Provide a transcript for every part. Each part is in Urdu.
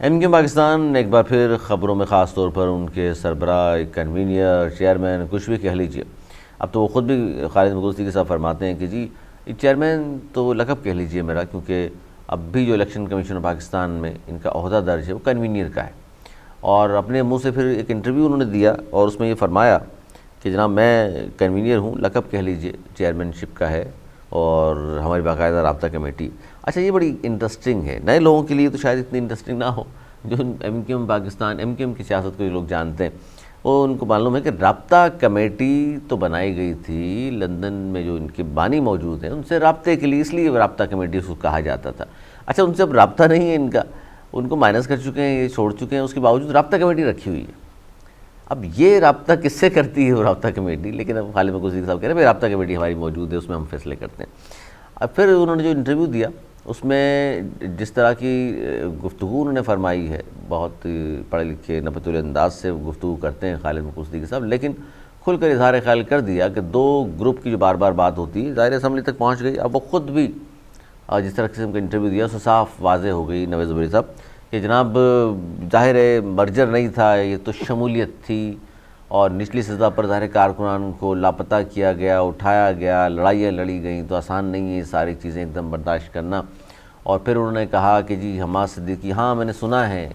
ایم کیو پاکستان ایک بار پھر خبروں میں، خاص طور پر ان کے سربراہ، کنوینئر، چیئرمین، کچھ بھی کہہ لیجیے. اب تو وہ خود بھی خالد مقدور صدیقی صاحب فرماتے ہیں کہ جی چیئرمین تو لقب کہہ لیجیے میرا، کیونکہ اب بھی جو الیکشن کمیشن آف پاکستان میں ان کا عہدہ درج ہے وہ کنوینئر کا ہے. اور اپنے منہ سے پھر ایک انٹرویو انہوں نے دیا اور اس میں یہ فرمایا کہ جناب میں کنوینئر ہوں، لقب کہہ لیجیے چیئرمین شپ کا ہے، اور ہماری باقاعدہ رابطہ کمیٹی. اچھا یہ بڑی انٹرسٹنگ ہے، نئے لوگوں کے لیے تو شاید اتنی انٹرسٹنگ نہ ہو، جو M Q M Pakistan, M Q M کی سیاست کو جو لوگ جانتے ہیں وہ ان کو معلوم ہے کہ رابطہ کمیٹی تو بنائی گئی تھی لندن میں، جو ان کے بانی موجود ہیں ان سے رابطے کے لیے، اس لیے رابطہ کمیٹی اس کو کہا جاتا تھا. اچھا ان سے اب رابطہ نہیں ہے ان کا، ان کو مائنس کر چکے ہیں، یہ چھوڑ چکے ہیں، اس کے باوجود رابطہ کمیٹی رکھی ہوئی ہے. اب یہ رابطہ کس سے کرتی ہے وہ رابطہ کمیٹی؟ لیکن اب خالد مقدور صدیقی صاحب کہہ رہے ہیں بھائی رابطہ کمیٹی ہماری موجود ہے، اس میں ہم فیصلے کرتے ہیں. اب پھر انہوں نے جو انٹرویو دیا اس میں جس طرح کی گفتگو انہوں نے فرمائی ہے، بہت پڑھے لکھے نپت الانداز سے گفتگو کرتے ہیں خالد مقدور صدیقی صاحب، لیکن کھل کر اظہار خیال کر دیا کہ دو گروپ کی جو بار بار بات ہوتی ہے ظاہر اسمبلی تک پہنچ گئی. اب وہ خود بھی جس طرح قسم کا انٹرویو دیا اس سے صاف واضح ہو گئی نویز زبیری صاحب کہ جناب ظاہر ہے مرجر نہیں تھا، یہ تو شمولیت تھی، اور نچلی سطح پر ظاہر کارکنان کو لاپتہ کیا گیا، اٹھایا گیا، لڑائیاں لڑی گئیں، تو آسان نہیں ہے یہ ساری چیزیں ایک دم برداشت کرنا. اور پھر انہوں نے کہا کہ جی حماد صدیقی، ہاں میں نے سنا ہے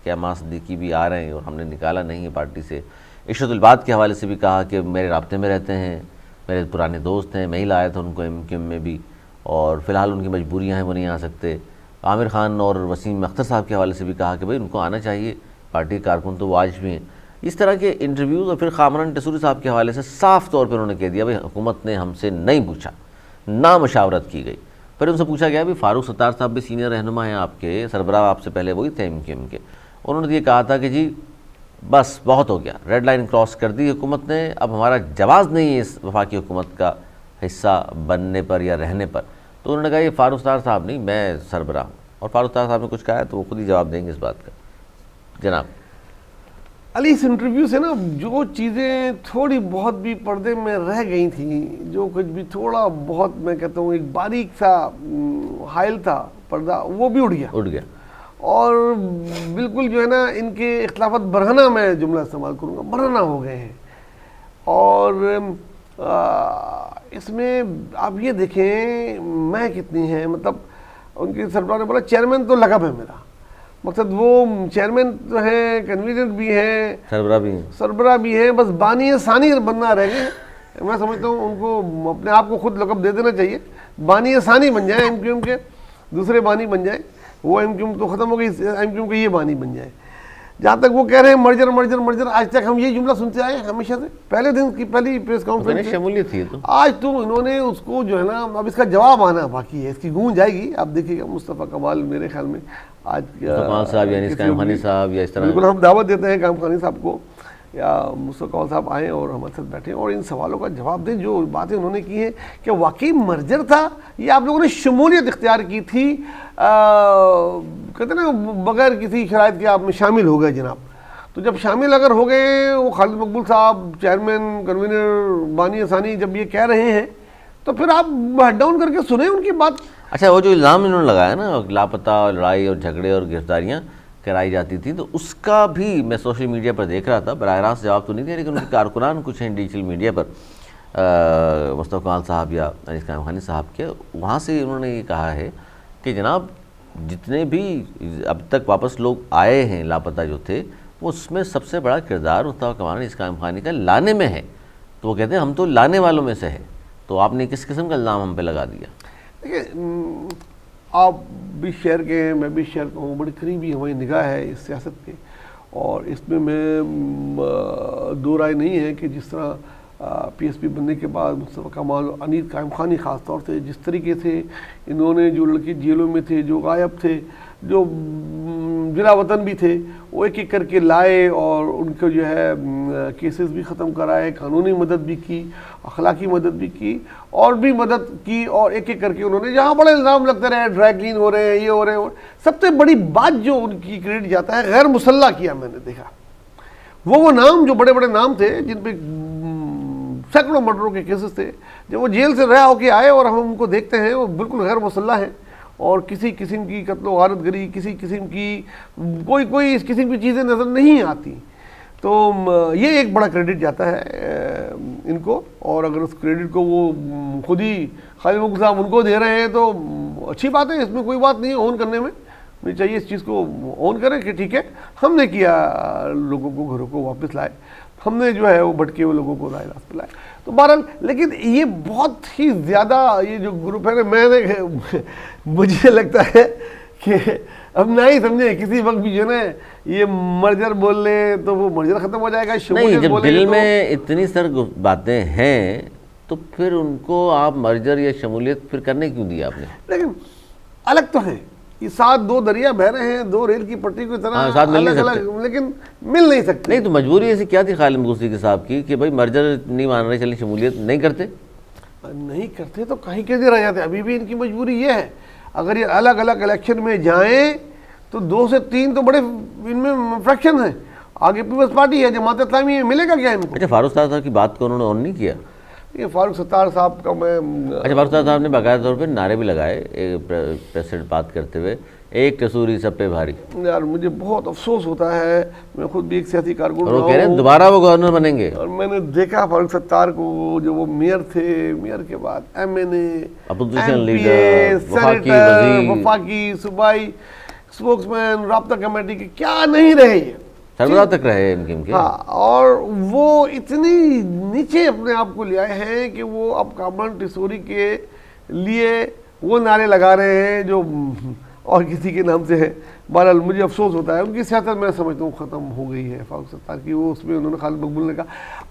کہ حماد صدیقی بھی آ رہے ہیں اور ہم نے نکالا نہیں ہے پارٹی سے. عشرت الباد کے حوالے سے بھی کہا کہ میرے رابطے میں رہتے ہیں، میرے پرانے دوست ہیں، میں ہی لایا تھا ان کو ایم کیو ایم میں بھی، اور فی الحال ان کی مجبوریاں ہیں وہ نہیں آ سکتے. عامر خان اور وسیم اختر صاحب کے حوالے سے بھی کہا کہ بھائی ان کو آنا چاہیے، پارٹی کارکن تو وہ آج بھی ہیں. اس طرح کے انٹرویوز. اور پھر خامران ٹیسوری صاحب کے حوالے سے صاف طور پر انہوں نے کہہ دیا بھائی حکومت نے ہم سے نہیں پوچھا، نہ مشاورت کی گئی. پھر ان سے پوچھا گیا بھائی فاروق ستار صاحب بھی سینئر رہنما ہیں آپ کے، سربراہ آپ سے پہلے وہی تھے ایم کیو ایم کے. انہوں نے یہ کہا تھا کہ جی بس بہت ہو گیا، ریڈ لائن کراس کر دی حکومت نے، اب ہمارا جواز نہیں ہے اس وفاقی حکومت کا حصہ بننے پر یا رہنے پر. تو انہوں نے کہا یہ فاروق ستار صاحب نہیں، میں سربراہ ہوں. اور فاروق ستار صاحب نے کچھ کہا ہے تو وہ خود ہی جواب دیں گے اس بات کا. جناب علی اس انٹرویو سے نا جو چیزیں تھوڑی بہت بھی پردے میں رہ گئی تھیں، جو کچھ بھی تھوڑا بہت میں کہتا ہوں ایک باریک سا حائل تھا پردہ، وہ بھی اٹھ گیا. اور بالکل جو ہے نا ان کے اختلافات برہنہ، میں جملہ استعمال کروں گا، برہنہ ہو گئے ہیں. اور اس میں آپ یہ دیکھیں میں کتنی ہیں، مطلب ان کے سربراہ نے بولا چیئرمین تو لقب ہے میرا، مقصد وہ چیئرمین تو ہیں، کنوینر بھی ہیں، سربراہ بھی ہیں، بس بانی ثانی بننا رہ گئے. میں سمجھتا ہوں ان کو اپنے آپ کو خود لقب دے دینا چاہیے، بانی ثانی بن جائیں، ایم کیو ایم کے دوسرے بانی بن جائیں. وہ ایم کیو ایم تو ختم ہو گئی، ایم کیو ایم کے یہ بانی بن جائے. جہاں تک وہ کہہ رہے ہیں مرجر مرجر مرجر، آج تک ہم یہ جملہ سنتے آئے ہمیشہ سے، پہلے دن کی پہلی پریس کانفرنس شمولیت تھی. آج تو انہوں نے اس کو جو ہے نا، اب اس کا جواب آنا باقی ہے، اس کی گونج آئے گی. آپ دیکھیے گا مصطفیٰ کمال میرے خیال میں آج صاحب یعنی قائم خانی صاحب یا اس طرح، بالکل ہم دعوت دیتے ہیں قائم خانی صاحب کو یا مصطفیٰ کمال صاحب آئیں اور ہمارے ساتھ بیٹھیں اور ان سوالوں کا جواب دیں جو باتیں انہوں نے کی ہیں کہ واقعی مرجر تھا یا آپ لوگوں نے شمولیت اختیار کی تھی، کہتے ہیں نا بغیر کسی شرائط کے آپ میں شامل ہو گئے جناب. تو جب شامل اگر ہو گئے، وہ خالد مقبول صاحب چیئرمین کنوینر بانی ثانی جب یہ کہہ رہے ہیں تو پھر آپ ہیڈ ڈاؤن کر کے سنیں ان کی بات. اچھا وہ جو الزام انہوں نے لگایا نا لاپتہ، لڑائی اور جھگڑے اور گرفتاریاں کرائی جاتی تھیں، تو اس کا بھی میں سوشل میڈیا پر دیکھ رہا تھا، براہ راست جواب تو نہیں دیا، لیکن ان کے کارکنان کچھ ہیں ڈیجیٹل میڈیا پر، مصطفیٰ کمال صاحب یا انیس قائم خانی صاحب کے، وہاں سے انہوں نے یہ کہا ہے کہ جناب جتنے بھی اب تک واپس لوگ آئے ہیں لاپتہ جو تھے، وہ اس میں سب سے بڑا کردار مصطفیٰ کمال انیس قائم خانی کا لانے میں ہے. تو وہ کہتے ہیں ہم تو لانے والوں میں سے ہے. تو آپ نے کس قسم کا الزام ہم پہ لگا دیا؟ دیکھیے آپ بھی شہر کے ہیں، میں بھی شہر کا ہوں، بڑی قریبی ہماری نگاہ ہے اس سیاست پہ، اور اس میں دو رائے نہیں ہے کہ جس طرح پی ایس پی بننے کے بعد مصطفیٰ کمال اور انیس قائم خانی خاص طور سے جس طریقے سے انہوں نے جو لڑکے جیلوں میں تھے، جو غائب تھے، جو جلا وطن بھی تھے، وہ ایک ایک کر کے لائے اور ان کو جو ہے کیسز بھی ختم کرائے، قانونی مدد بھی کی، اخلاقی مدد بھی کی اور بھی مدد کی، اور ایک ایک کر کے انہوں نے جہاں بڑے الزام لگتے رہے ڈرائی کلین ہو رہے ہیں، یہ ہو رہے ہیں. سب سے بڑی بات جو ان کی کریڈٹ جاتا ہے غیر مسلح کیا. میں نے دیکھا وہ نام جو بڑے بڑے نام تھے جن پہ سینکڑوں مرڈروں کے کیسز تھے، جب وہ جیل سے رہا ہو کے آئے اور ہم ان کو دیکھتے ہیں وہ بالکل غیر مسلح ہیں اور کسی قسم کی قتل و غارت گری، کسی قسم کی کوئی اس قسم کی چیزیں نظر نہیں آتی. تو یہ ایک بڑا کریڈٹ جاتا ہے ان کو، اور اگر اس کریڈٹ کو وہ خود ہی خالد مغل صاحب ان کو دے رہے ہیں تو اچھی بات ہے، اس میں کوئی بات نہیں ہے اون کرنے میں. مجھے چاہیے اس چیز کو اون کریں کہ ٹھیک ہے ہم نے کیا، لوگوں کو گھروں کو واپس لائے، ہم نے جو ہے وہ بھٹکے ہوئے لوگوں کو رائے راست پہ لائے. تو بہرحال لیکن یہ بہت ہی زیادہ یہ جو گروپ ہے نا، مجھے لگتا ہے کہ اب نہ ہی سمجھے کسی وقت بھی جو ہے نا یہ مرجر بول لے تو وہ مرجر ختم ہو جائے گا. نہیں، جب دل میں اتنی سر باتیں ہیں تو پھر ان کو آپ مرجر یا شمولیت پھر کرنے کیوں دیا آپ نے؟ لیکن الگ تو ہیں، یہ ساتھ دو دریا بہ رہے ہیں، دو ریل کی پٹری کی طرح الگ الگ، لیکن مل نہیں سکتے. نہیں تو مجبوری ایسی کیا تھی خالد مغل صاحب صاحب کی کہ بھائی مرجر نہیں مان رہے، چلیں شمولیت نہیں کرتے؟ نہیں کرتے تو کہیں کے دے رہ جاتے. ابھی بھی ان کی مجبوری یہ ہے، اگر یہ الگ الگ الیکشن میں جائیں تو 2 سے 3 تو بڑے ان میں فریکشن ہیں. آگے پیپلز پارٹی ہے، جماعت اسلامی ہے، ملے گا کیا ان کو؟ اچھا، فاروق ستار صاحب کی بات کو انہوں نے آن نہیں کیا؟ یہ فاروق ستار صاحب کا میں اچھا، فاروق ستار صاحب نے باقاعدہ طور پہ نعرے بھی لگائے پریس سے بات کرتے ہوئے، ایک تصوری سب پہ بھاری. یار مجھے بہت افسوس ہوتا ہے، میں خود بھی ایک سیاسی کارکن اور وہ کہہ رہے ہیں دوبارہ وہ گورنر بنیں گے. اور میں نے دیکھا فاروق ستار کو، جو وہ میئر تھے، میئر کے بعد ایم این اے، اپوزیشن لیڈر، وفاقی وزیر، وفاقی صوبائی اسپوکس مین، رابطہ کمیٹی کے کیا نہیں رہے، سربراہ تک رہے MKM کے. ہاں، اور وہ اتنی نیچے اپنے آپ کو لے آئے ہیں کہ وہ اب کامران ٹیسوری کے لیے وہ نعرے لگا رہے ہیں جو اور کسی کے نام سے ہے. بہرحال مجھے افسوس ہوتا ہے، ان کی سیاست میں سمجھتا ہوں ختم ہو گئی ہے فاروق ستار کی. وہ اس میں انہوں نے خالد مقبول نے کہا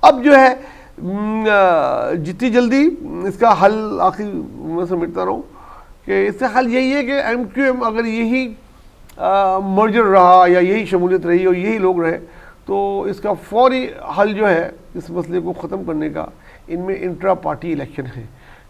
اب جو ہے جتنی جلدی اس کا حل آخر میں سمجھتا رہوں کہ اس سے حل یہی ہے کہ MQM اگر یہی مرجر رہا یا یہی شمولیت رہی اور یہی لوگ رہے تو اس کا فوری حل جو ہے اس مسئلے کو ختم کرنے کا، ان میں انٹرا پارٹی الیکشن ہے.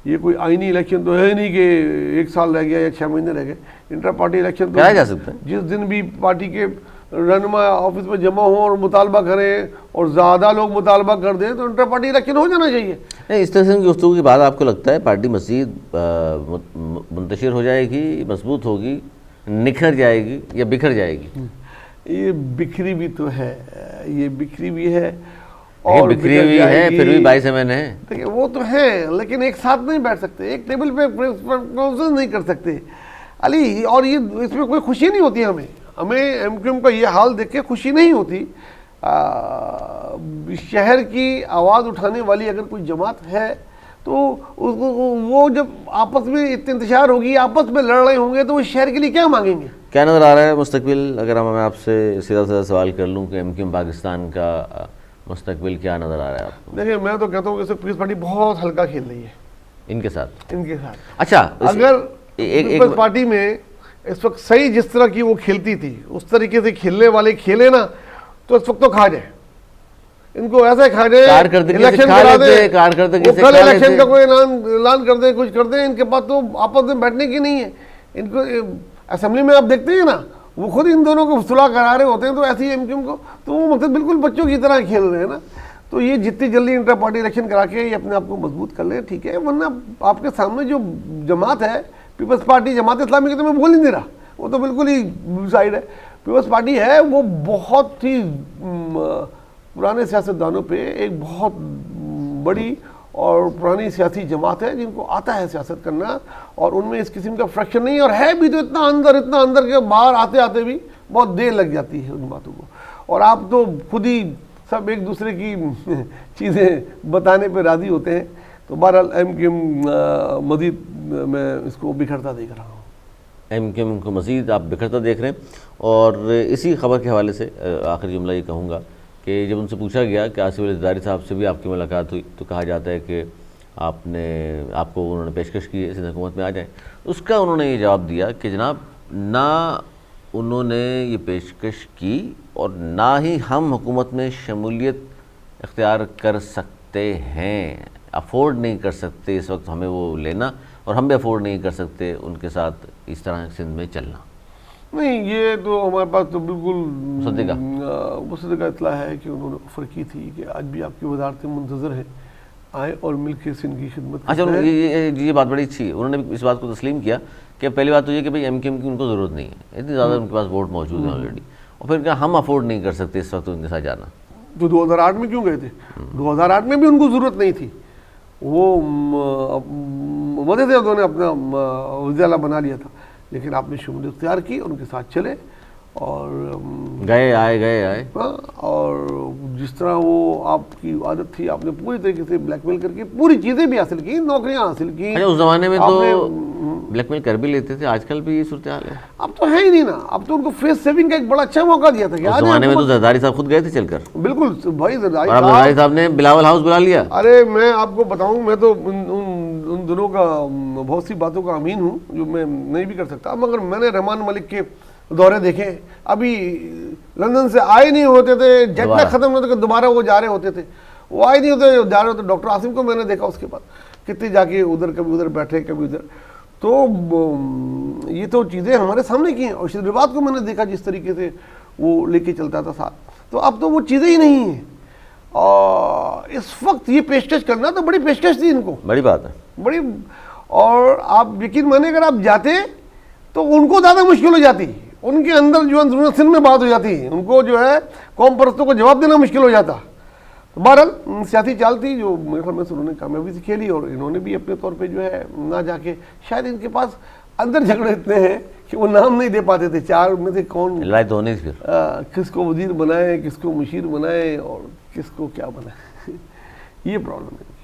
یہ کوئی آئینی الیکشن تو ہے نہیں کہ 1 سال رہ گیا یا 6 مہینے رہ گئے. انٹرا پارٹی الیکشن تو کرایا جا سکتا ہے. جس دن بھی پارٹی کے رہنما آفس میں جمع ہوں اور مطالبہ کریں اور زیادہ لوگ مطالبہ کر دیں تو انٹرا پارٹی الیکشن ہو جانا چاہیے. نہیں، اس طرح کی گفتگو کے بعد آپ کو لگتا ہے پارٹی مزید منتشر ہو جائے گی، مضبوط ہوگی، نکھر جائے گی یا بکھر جائے گی؟ یہ بکھری بھی تو ہے، یہ بکھری بھی ہے اور بکھری ہوئی ہے، پھر بھی 22 MN ہے. دیکھیں وہ تو ہے لیکن ایک ساتھ نہیں بیٹھ سکتے، ایک ٹیبل پہ پروپوزل نہیں کر سکتے علی. اور یہ اس میں کوئی خوشی نہیں ہوتی ہمیں MQM کا یہ حال دیکھ کے خوشی نہیں ہوتی. شہر کی آواز اٹھانے والی اگر کوئی جماعت ہے تو وہ جب آپس میں انتشار ہوگی، آپس میں لڑ رہے ہوں گے تو وہ شہر کے لیے کیا مانگیں گے؟ کیا نظر آ رہا ہے مستقبل؟ اگر میں آپ سے سیدھا سیدھا سوال کر لوں کہ MQM پاکستان کا مستقبل کیا نظر آ رہا ہے آپ کو؟ دیکھیں میں تو کہتا ہوں کہ پیپلز پارٹی بہت ہلکا کھیل رہی ہے ان کے ساتھ. اچھا، اگر پیپلز پارٹی میں اس وقت صحیح جس طرح کی وہ کھیلتی تھی اس طریقے سے کھیلنے والے کھیلے نا تو اس وقت تو کھا جائے، ان کو ایسے کھا جائے، الیکشن کرا دیں، کل الیکشن کا کوئی اعلان کر دیں، کچھ کر دیں، ان کے پاس تو آپس میں بیٹھنے کی نہیں ہے. ان کو اسمبلی میں آپ دیکھتے ہیں نا وہ خود ان دونوں کو صلح کرا رہے ہوتے ہیں، تو ایسی MQM کو تو وہ مقصد بالکل بچوں کی طرح کھیل رہے ہیں نا. تو یہ جتنی جلدی انٹر پارٹی الیکشن کرا کے یہ اپنے آپ کو مضبوط کر لیں ٹھیک ہے، ورنہ آپ کے سامنے جو جماعت ہے پیپلز پارٹی، جماعت اسلامی کی تو میں بول نہیں دے رہا، وہ تو بالکل ہی سائڈ ہے. پیپلز پارٹی ہے وہ بہت ہی پرانے سیاستدانوں پہ ایک بہت بڑی اور پرانی سیاسی جماعت ہے جن کو آتا ہے سیاست کرنا، اور ان میں اس قسم کا فریکشن نہیں، اور ہے بھی تو اتنا اندر کہ باہر آتے آتے بھی بہت دیر لگ جاتی ہے ان باتوں کو. اور آپ تو خود ہی سب ایک دوسرے کی چیزیں بتانے پہ راضی ہوتے ہیں. تو بہرحال MQM مزید میں اس کو بکھرتا دیکھ رہا ہوں. MQM کو مزید آپ بکھرتا دیکھ رہے ہیں. اور اسی خبر کے حوالے سے آخری جملہ یہ کہوں گا کہ جب ان سے پوچھا گیا کہ آصف علی زرداری صاحب سے بھی آپ کی ملاقات ہوئی تو کہا جاتا ہے کہ آپ کو انہوں نے پیشکش کی ہے سندھ حکومت میں آ جائیں. اس کا انہوں نے یہ جواب دیا کہ جناب نہ انہوں نے یہ پیشکش کی اور نہ ہی ہم حکومت میں شمولیت اختیار کر سکتے ہیں، افورڈ نہیں کر سکتے اس وقت ہمیں وہ لینا، اور ہم بھی افورڈ نہیں کر سکتے ان کے ساتھ اس طرح سندھ میں چلنا. نہیں، یہ تو ہمارے پاس تو بالکل مصدقہ اطلاع ہے کہ انہوں نے آفر کی تھی کہ آج بھی آپ کی وزارتیں منتظر ہیں آئیں اور مل کے ان کی خدمت اچھا کرتے ہیں۔ یہ بات بڑی اچھی ہے، انہوں نے بھی اس بات کو تسلیم کیا کہ پہلی بات تو یہ کہ بھئی ایم کیو ایم کی ان کو ضرورت نہیں ہے، اتنی زیادہ ان کے پاس ووٹ موجود ہیں آلریڈی، اور پھر کہا ہم افورڈ نہیں کر سکتے اس وقت ان کے ساتھ جانا۔ تو 2008 میں کیوں گئے تھے؟ 2008 میں بھی ان کو ضرورت نہیں تھی، وہ مدد ہے انہوں نے اپنا وزیر اعلیٰ بنا لیا تھا، لیکن آپ نے شمولیت اختیار کی، ان کے ساتھ چلے اور گئے آئے اور جس طرح وہ آپ کی عادت تھی، آپ نے پوری طریقے سے بلیک میل کر کے پوری چیزیں بھی حاصل کی، نوکریاں حاصل کی۔ اچھا اس زمانے میں تو بلیک میل کر بھی لیتے تھے، آج کل بھی یہ صورتحال ہے؟ اب تو ہے ہی نہیں نا، اب تو ان کو فیس سیونگ کا ایک بڑا اچھا موقع دیا تھا کہ اس زمانے میں تو زرداری صاحب خود گئے تھے چل کر، بالکل بھائی زرداری اور اب زرداری صاحب نے بلاول ہاؤس بلا لیا۔ ارے میں آپ کو بتاؤں، میں تو ان دنوں کا بہت سی باتوں کا امین ہوں جو میں نہیں بھی کر سکتا، مگر میں نے رحمان ملک کے دورے دیکھے، ابھی لندن سے آئے نہیں ہوتے تھے، جیٹ لیگ ختم ہوتے کہ دوبارہ وہ جا رہے ہوتے تھے، وہ آئے نہیں ہوتے جا رہے ہوتے۔ ڈاکٹر عاصم کو میں نے دیکھا اس کے بعد کتنے جا کے ادھر کبھی ادھر بیٹھے کبھی ادھر، تو یہ تو چیزیں ہمارے سامنے کی ہیں۔ اور شریف بات کو میں نے دیکھا جس طریقے سے وہ لے کے چلتا تھا ساتھ، تو اب تو وہ چیزیں ہی نہیں ہیں۔ اور اس وقت یہ پیشکش کرنا تو بڑی پیشکش تھی ان کو، بڑی بات ہے بڑی، اور آپ یقین مانیں اگر آپ جاتے تو ان کو زیادہ مشکل ہو جاتی، ان کے اندر جو ہے سن میں بات ہو جاتی، ان کو جو ہے قوم پرستوں کو جواب دینا مشکل ہو جاتا۔ بہرحال سیاسی چال تھی جو میرے خیال میں انہوں نے کامیابی سے کھیلی، اور انہوں نے بھی اپنے طور پہ جو ہے نہ جا کے، شاید ان کے پاس اندر جھگڑے اتنے ہیں کہ وہ نام نہیں دے پاتے تھے، چار میں سے کون لڑائی تو ہونی تھی پھر، کس کو وزیر بنائے، کس کو مشیر بنائے اور کس کو کیا بنائے، یہ پرابلم ہے۔